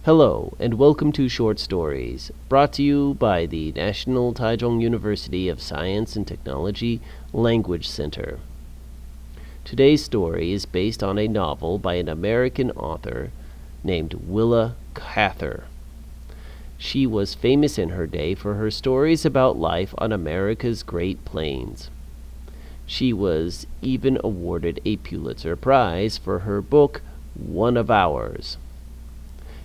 Hello, and welcome to Short Stories, brought to you by the National Taichung University of Science and Technology Language Center. Today's story is based on a novel by an American author named Willa Cather. She was famous in her day for her stories about life on America's Great Plains. She was even awarded a Pulitzer Prize for her book, One of Ours.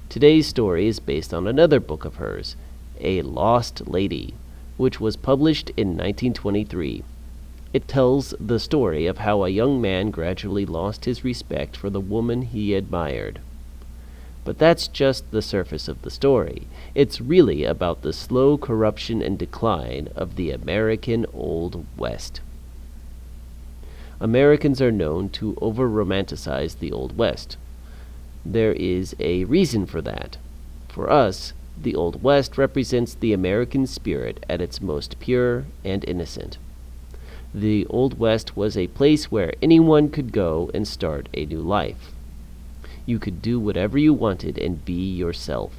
Today's story is based on another book of hers, A Lost Lady, which was published in 1923. It tells the story of how a young man gradually lost his respect for the woman he admired. But that's just the surface of the story. It's really about the slow corruption and decline of the American Old West. Americans are known to over-romanticize the Old West. There is a reason for that. For us, the Old West represents the American spirit at its most pure and innocent. The Old West was a place where anyone could go and start a new life. You could do whatever you wanted and be yourself.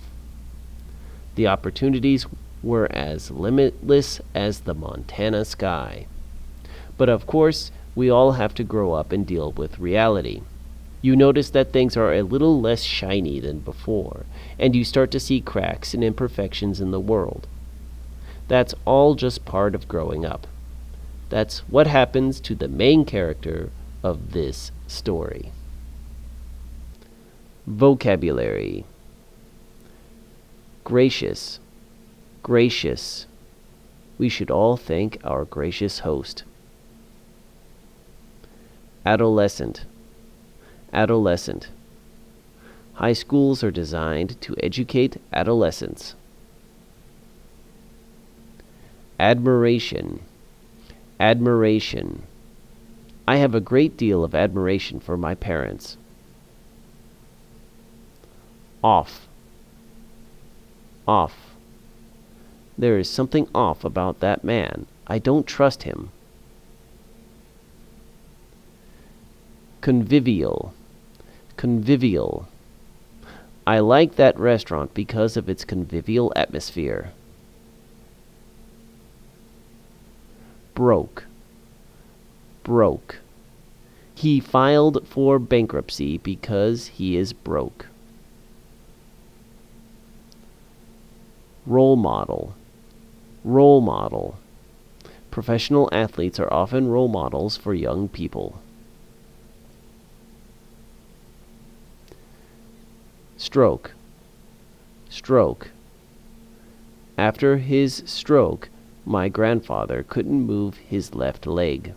The opportunities were as limitless as the Montana sky. But of course, we all have to grow up and deal with reality. You notice that things are a little less shiny than before, and you start to see cracks and imperfections in the world. That's all just part of growing up. That's what happens to the main character of this story. Vocabulary: gracious, gracious. We should all thank our gracious host. Adolescent, adolescent. High schools are designed to educate adolescents. Admiration, admiration. I have a great deal of admiration for my parents. Off, off. There is something off about that man. I don't trust him. Convivial, convivial. I like that restaurant because of its convivial atmosphere. Broke, broke. He filed for bankruptcy because he is broke. Role model, role model. Professional athletes are often role models for young people. Stroke, stroke. After his stroke, my grandfather couldn't move his left leg.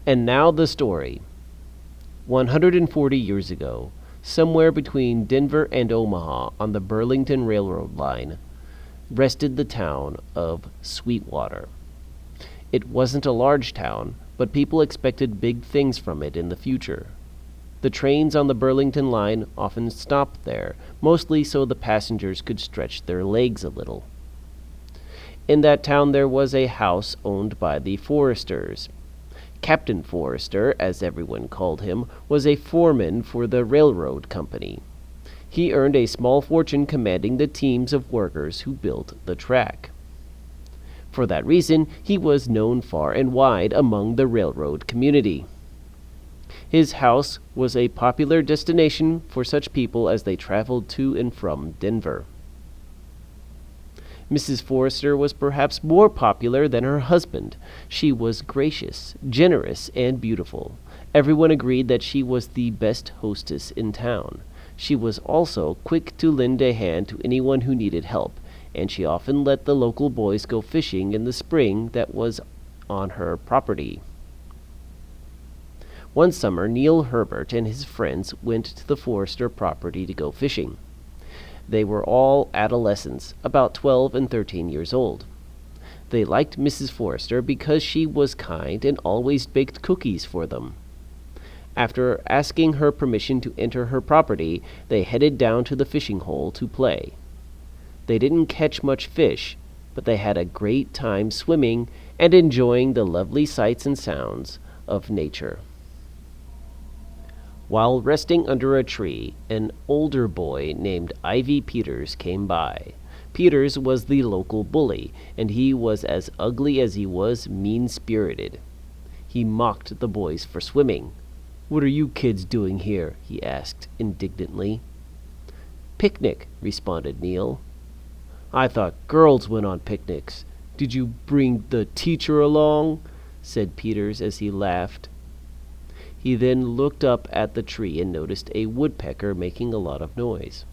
And now the story. 140 years ago, somewhere between Denver and Omaha on the Burlington Railroad line, rested the town of Sweetwater. It wasn't a large town, but people expected big things from it in the future. The trains on the Burlington line often stopped there, mostly so the passengers could stretch their legs a little. In that town there was a house owned by the Foresters. Captain Forester, as everyone called him, was a foreman for the railroad company. He earned a small fortune commanding the teams of workers who built the track. For that reason, he was known far and wide among the railroad community. His house was a popular destination for such people as they traveled to and from Denver. Mrs. Forester was perhaps more popular than her husband. She was gracious, generous, and beautiful. Everyone agreed that she was the best hostess in town. She was also quick to lend a hand to anyone who needed help, and she often let the local boys go fishing in the spring that was on her property. One summer, Neil Herbert and his friends went to the Forester property to go fishing. They were all adolescents, about 12 and 13 years old. They liked Mrs. Forester because she was kind and always baked cookies for them. After asking her permission to enter her property, they headed down to the fishing hole to play. They didn't catch much fish, but they had a great time swimming and enjoying the lovely sights and sounds of nature. While resting under a tree, an older boy named Ivy Peters came by. Peters was the local bully, and he was as ugly as he was mean-spirited. He mocked the boys for swimming. "What are you kids doing here?" he asked indignantly. "Picnic," responded Neil. "I thought girls went on picnics. Did you bring the teacher along?" said Peters as he laughed. He then looked up at the tree and noticed a woodpecker making a lot of noise.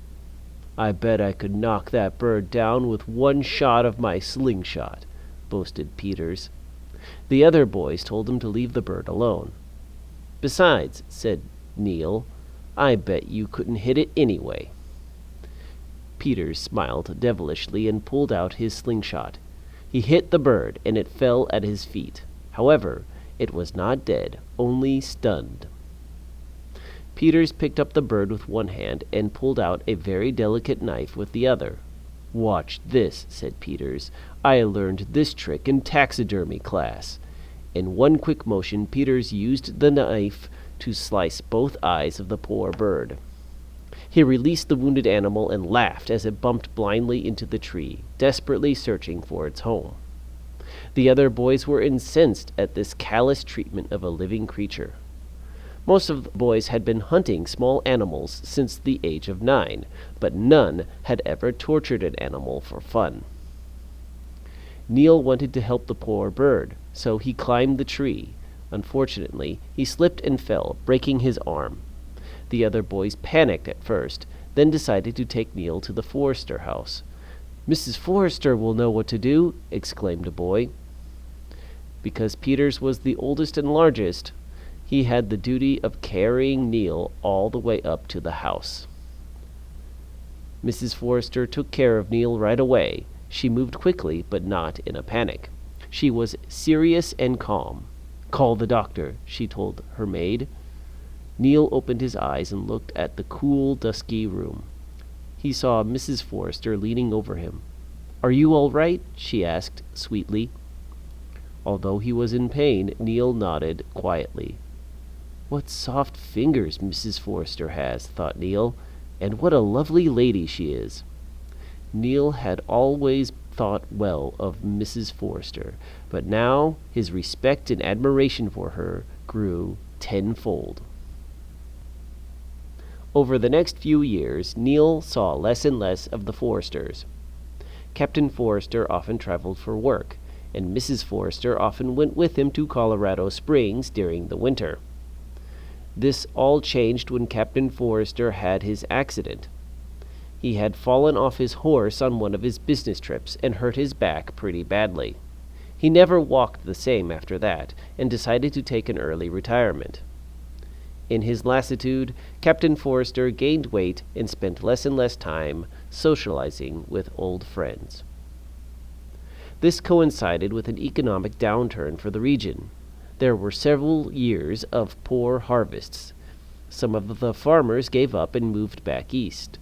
"I bet I could knock that bird down with one shot of my slingshot," boasted Peters. The other boys told him to leave the bird alone. "Besides," said Neil, "I bet you couldn't hit it anyway." Peters smiled devilishly and pulled out his slingshot. He hit the bird, and it fell at his feet. However, it was not dead, only stunned. Peters picked up the bird with one hand and pulled out a very delicate knife with the other. "Watch this," said Peters. "I learned this trick in taxidermy class." In one quick motion, Peters used the knife to slice both eyes of the poor bird. He released the wounded animal and laughed as it bumped blindly into the tree, desperately searching for its home. The other boys were incensed at this callous treatment of a living creature. Most of the boys had been hunting small animals since the age of 9, but none had ever tortured an animal for fun. Neil wanted to help the poor bird, so he climbed the tree. Unfortunately, he slipped and fell, breaking his arm. The other boys panicked at first, then decided to take Neil to the Forrester house. "Mrs. Forrester will know what to do," exclaimed a boy. Because Peters was the oldest and largest, he had the duty of carrying Neil all the way up to the house. Mrs. Forrester took care of Neil right away. She moved quickly, but not in a panic. She was serious and calm. "Call the doctor," she told her maid. Neil opened his eyes and looked at the cool, dusky room. He saw Mrs. Forrester leaning over him. "Are you all right?" she asked sweetly. Although he was in pain, Neil nodded quietly. "What soft fingers Mrs. Forrester has," thought Neil, "and what a lovely lady she is." Neil had always thought well of Mrs. Forrester, but now his respect and admiration for her grew tenfold. Over the next few years, Neil saw less and less of the Forresters. Captain Forrester often traveled for work, and Mrs. Forrester often went with him to Colorado Springs during the winter. This all changed when Captain Forrester had his accident. He had fallen off his horse on one of his business trips and hurt his back pretty badly. He never walked the same after that, and decided to take an early retirement. In his lassitude, Captain Forrester gained weight and spent less and less time socializing with old friends. This coincided with an economic downturn for the region. There were several years of poor harvests. Some of the farmers gave up and moved back east.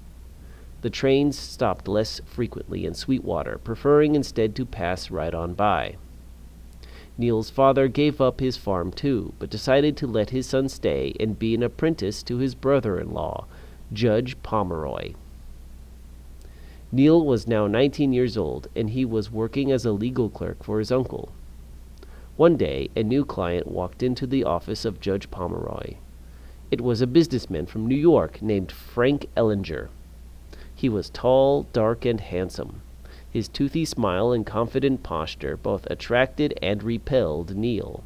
The trains stopped less frequently in Sweetwater, preferring instead to pass right on by. Neil's father gave up his farm too, but decided to let his son stay and be an apprentice to his brother-in-law, Judge Pomeroy. Neil was now 19 years old, and he was working as a legal clerk for his uncle. One day, a new client walked into the office of Judge Pomeroy. It was a businessman from New York named Frank Ellinger. He was tall, dark, and handsome. His toothy smile and confident posture both attracted and repelled Neil.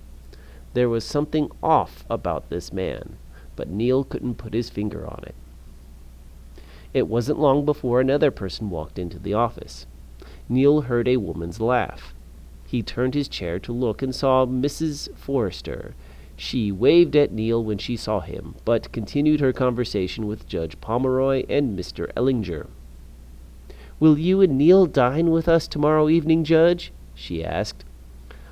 There was something off about this man, but Neil couldn't put his finger on it. It wasn't long before another person walked into the office. Neil heard a woman's laugh. He turned his chair to look and saw Mrs. Forrester. She waved at Neil when she saw him, but continued her conversation with Judge Pomeroy and Mr. Ellinger. "Will you and Neil dine with us tomorrow evening, Judge?" she asked.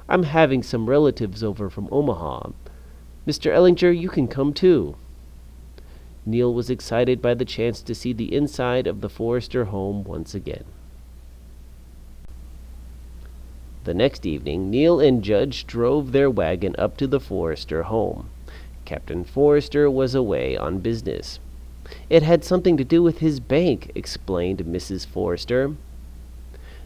"I'm having some relatives over from Omaha. Mr. Ellinger, you can come too." Neil was excited by the chance to see the inside of the Forrester home once again. The next evening, Neil and Judge drove their wagon up to the Forrester home. Captain Forrester was away on business. "It had something to do with his bank," explained Mrs. Forrester.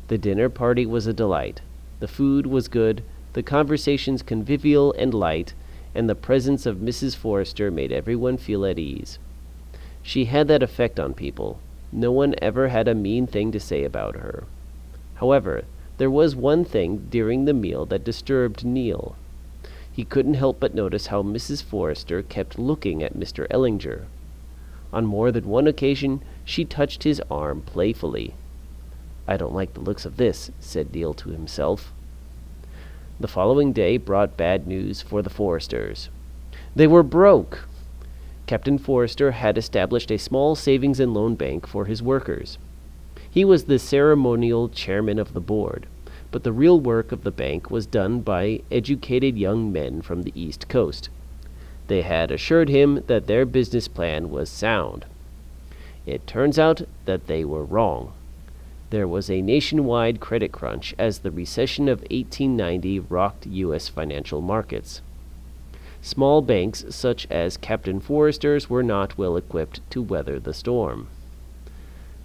The dinner party was a delight. The food was good, the conversations convivial and light, and the presence of Mrs. Forrester made everyone feel at ease. She had that effect on people. No one ever had a mean thing to say about her. However, there was one thing during the meal that disturbed Neil. He couldn't help but notice how Mrs. Forrester kept looking at Mr. Ellinger. On more than one occasion, she touched his arm playfully. "I don't like the looks of this," said Neil to himself. The following day brought bad news for the Forresters. They were broke. Captain Forrester had established a small savings and loan bank for his workers. He was the ceremonial chairman of the board, but the real work of the bank was done by educated young men from the East Coast. They had assured him that their business plan was sound. It turns out that they were wrong. There was a nationwide credit crunch as the recession of 1890 rocked U.S. financial markets. Small banks such as Captain Forrester's were not well equipped to weather the storm.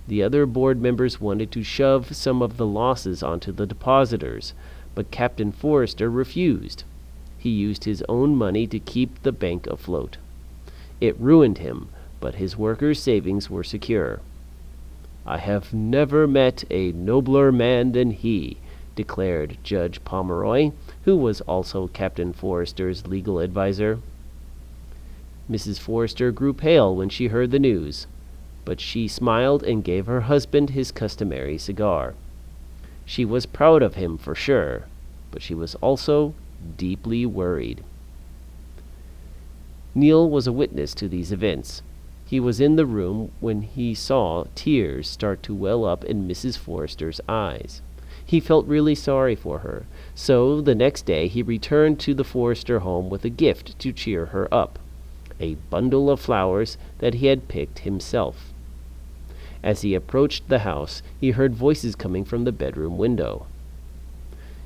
The other board members wanted to shove some of the losses onto the depositors, but Captain Forrester refused. He used his own money to keep the bank afloat. It ruined him, but his workers' savings were secure. "I have never met a nobler man than he," declared Judge Pomeroy, who was also Captain Forrester's legal adviser. Mrs. Forrester grew pale when she heard the news, but she smiled and gave her husband his customary cigar. She was proud of him for sure, but she was also deeply worried. Neil was a witness to these events. He was in the room when he saw tears start to well up in Mrs. Forrester's eyes. He felt really sorry for her, so the next day he returned to the Forrester home with a gift to cheer her up, a bundle of flowers that he had picked himself. As he approached the house, he heard voices coming from the bedroom window.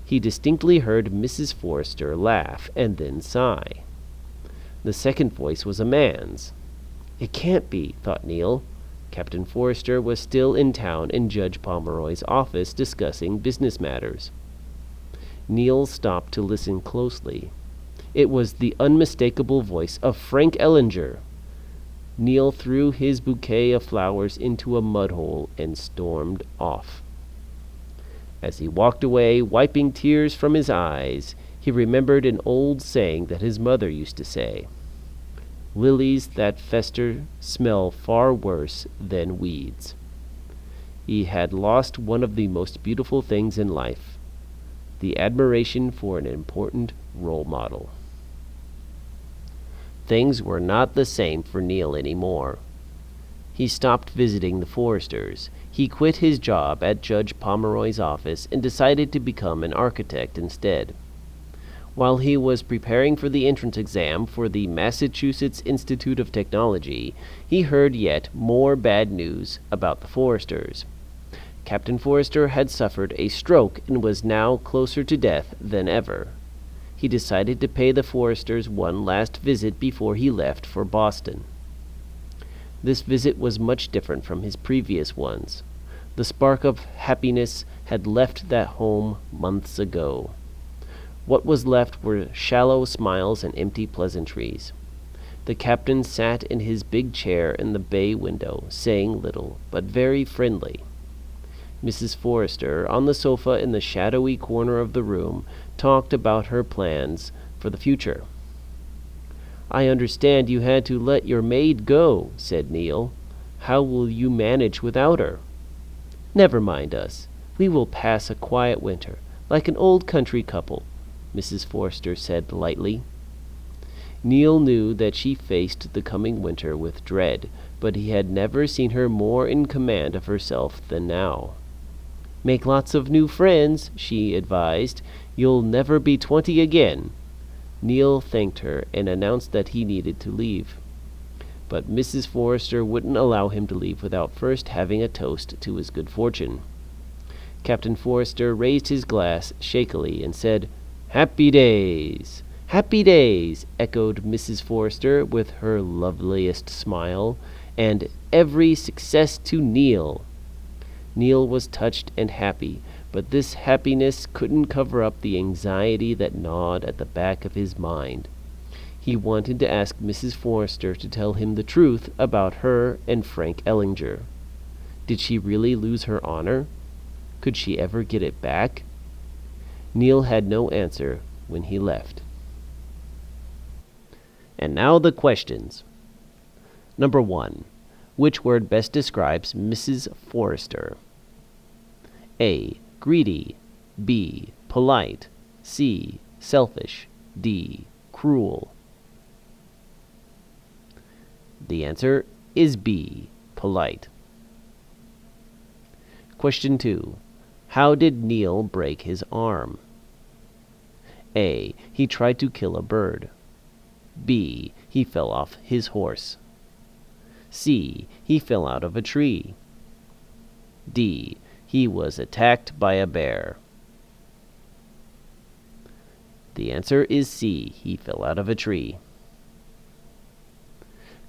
He distinctly heard Mrs. Forrester laugh and then sigh. The second voice was a man's. "It can't be," thought Neil. Captain Forrester was still in town in Judge Pomeroy's office discussing business matters. Neil stopped to listen closely. It was the unmistakable voice of Frank Ellinger. Neil threw his bouquet of flowers into a mud hole and stormed off. As he walked away, wiping tears from his eyes, he remembered an old saying that his mother used to say: "Lilies that fester smell far worse than weeds." He had lost one of the most beautiful things in life, the admiration for an important role model. Things were not the same for Neil anymore. He stopped visiting the Forresters. He quit his job at Judge Pomeroy's office and decided to become an architect instead. While he was preparing for the entrance exam for the Massachusetts Institute of Technology, he heard yet more bad news about the Forresters. Captain Forrester had suffered a stroke and was now closer to death than ever. He decided to pay the Forresters one last visit before he left for Boston. This visit was much different from his previous ones. The spark of happiness had left that home months ago. What was left were shallow smiles and empty pleasantries. The captain sat in his big chair in the bay window, saying little, but very friendly. Mrs. Forrester, on the sofa in the shadowy corner of the room, talked about her plans for the future. "I understand you had to let your maid go," said Neil. "How will you manage without her?" "Never mind us. We will pass a quiet winter, like an old country couple," Mrs. Forrester said lightly. Neil knew that she faced the coming winter with dread, but he had never seen her more in command of herself than now. "Make lots of new friends," she advised. "You'll never be 20 again." Neil thanked her and announced that he needed to leave. But Mrs. Forrester wouldn't allow him to leave without first having a toast to his good fortune. Captain Forrester raised his glass shakily and said, "Happy days!" "Happy days!" echoed Mrs. Forrester with her loveliest smile. "And every success to Neil!" Neil was touched and happy, but this happiness couldn't cover up the anxiety that gnawed at the back of his mind. He wanted to ask Mrs. Forrester to tell him the truth about her and Frank Ellinger. Did she really lose her honor? Could she ever get it back? Neil had no answer when he left. And now the questions. Number 1. Which word best describes Mrs. Forrester? A. Greedy. B. Polite. C. Selfish. D. Cruel. The answer is B. Polite. Question 2. How did Neil break his arm? A. He tried to kill a bird. B. He fell off his horse. C. He fell out of a tree. D. He was attacked by a bear. The answer is C. He fell out of a tree.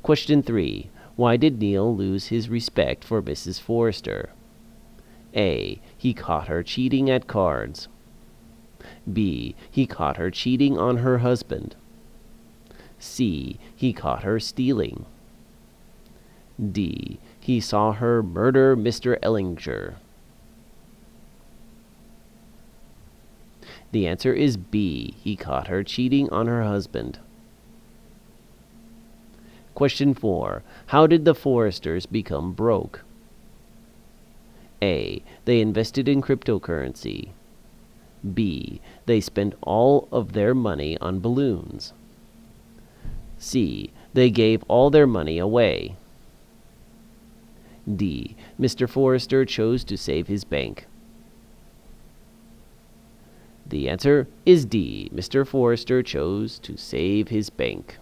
Question 3. Why did Neil lose his respect for Mrs. Forrester? A. He caught her cheating at cards. B. He caught her cheating on her husband. C. He caught her stealing. D. He saw her murder Mr. Ellinger. The answer is B. He caught her cheating on her husband. Question 4. How did the Forresters become broke? A. They invested in cryptocurrency. B. They spent all of their money on balloons. C. They gave all their money away. D. Mr. Forrester chose to save his bank. The answer is D. Mr. Forrester chose to save his bank.